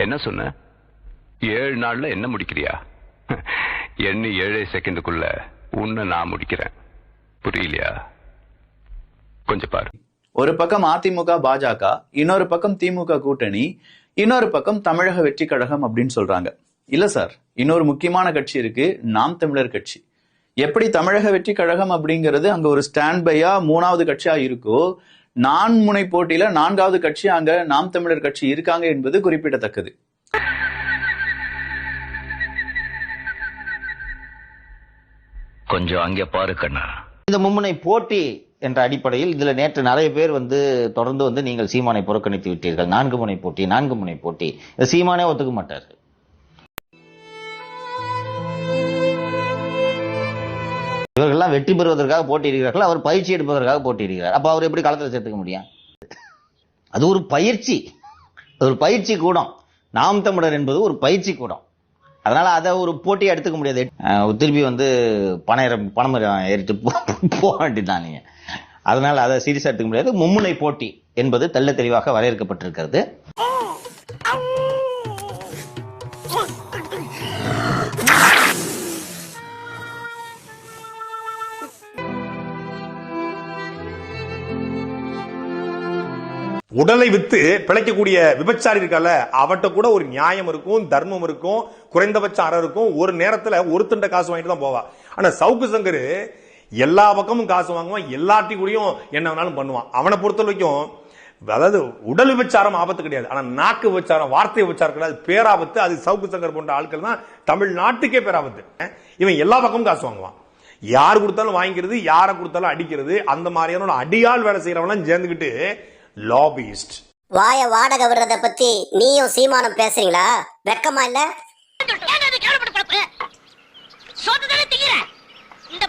என்ன சொன்ன? 7 நாள்ல என்ன முடிக்கிறியா? என்ன 7 செகண்டுக்குள்ள உன்னை நான் முடிக்கிறேன். புரியலையா? கொஞ்சம் பாரு. ஒரு பக்கம் அதிமுக பாஜக, இன்னொரு பக்கம் திமுக கூட்டணி, இன்னொரு பக்கம் தமிழக வெற்றி கழகம் அப்படின்னு சொல்றாங்க. இல்ல சார், இன்னொரு முக்கியமான கட்சி இருக்கு, நாம் தமிழர் கட்சி. எப்படி தமிழக வெற்றி கழகம் அப்படிங்கிறது அங்க ஒரு ஸ்டாண்ட் பையா 3வது கட்சியா இருக்கோ, முனை போட்டியில 4வது கட்சி அங்க நாம் தமிழர் கட்சி இருக்காங்க என்பது குறிப்பிடத்தக்கது. கொஞ்சம் அங்கே பாரு கண்ணா. இந்த மும்முனை போட்டி என்ற அடிப்படையில் இதுல நேற்று நிறைய பேர் தொடர்ந்து நீங்கள் சீமானை புறக்கணித்து விட்டீர்கள். 4 முனை போட்டி சீமானே ஒத்துக்க மாட்டார். இவர்கள்லாம் வெற்றி பெறுவதற்காக போட்டியிடுகிறார்கள், அவர் பயிற்சி எடுப்பதற்காக போட்டியிடுகிறார். அப்ப அவர் எப்படி களத்தில் சேர்த்துக்க முடியும்? அது ஒரு பயிற்சி கூடம். நாம் தமிழர் என்பது ஒரு பயிற்சி கூடம். அதனால அதை ஒரு போட்டியை எடுத்துக்க முடியாது. திருப்பி பணம் ஏறிட்டு போக வேண்டியதான் நீங்க. அதனால அதை சீரியஸா எடுத்துக்க முடியாது. மும்முனை போட்டி என்பது தெள்ள தெளிவாக வரையறுக்கப்பட்டிருக்கிறது. உடலை வித்து பிழைக்கக்கூடிய விபச்சாரி இருக்கல, அவட்ட கூட ஒரு நியாயம் இருக்கும், தர்மம் இருக்கும், குறைந்தபட்ச அறம் இருக்கும். ஒரு நேரத்துல ஒரு துண்ட காசு வாங்கிட்டு தான் போவா. ஆனா சவுக்கு சங்கர் எல்லா பக்கமும் காசு வாங்குவான், எல்லாட்டி கூடயும் என்ன வேணாலும் பண்ணுவான். அவனை பொறுத்த வரைக்கும் அதாவது உடல் விபச்சாரம் ஆபத்து கிடையாது, ஆனா நாக்கு விபச்சாரம், வார்த்தை விபச்சாரம் கிடையாது, பேராபத்து. அது சவுக்கு சங்கர் போன்ற ஆட்கள் தான் தமிழ்நாட்டுக்கே பேராபத்து. இவன் எல்லா பக்கமும் காசு வாங்குவான், யார் கொடுத்தாலும் வாங்கிக்கிறது, யாரை கொடுத்தாலும் அடிக்கிறது. அந்த மாதிரியான அடியால் வேலை செய்யறவன் சேர்ந்துக்கிட்டு லாபிஸ்ட். வாய வாடகை விடுறத பத்தி நீயும் சீமானம் பேசுறீங்களா? வெக்கமா இல்ல? இந்த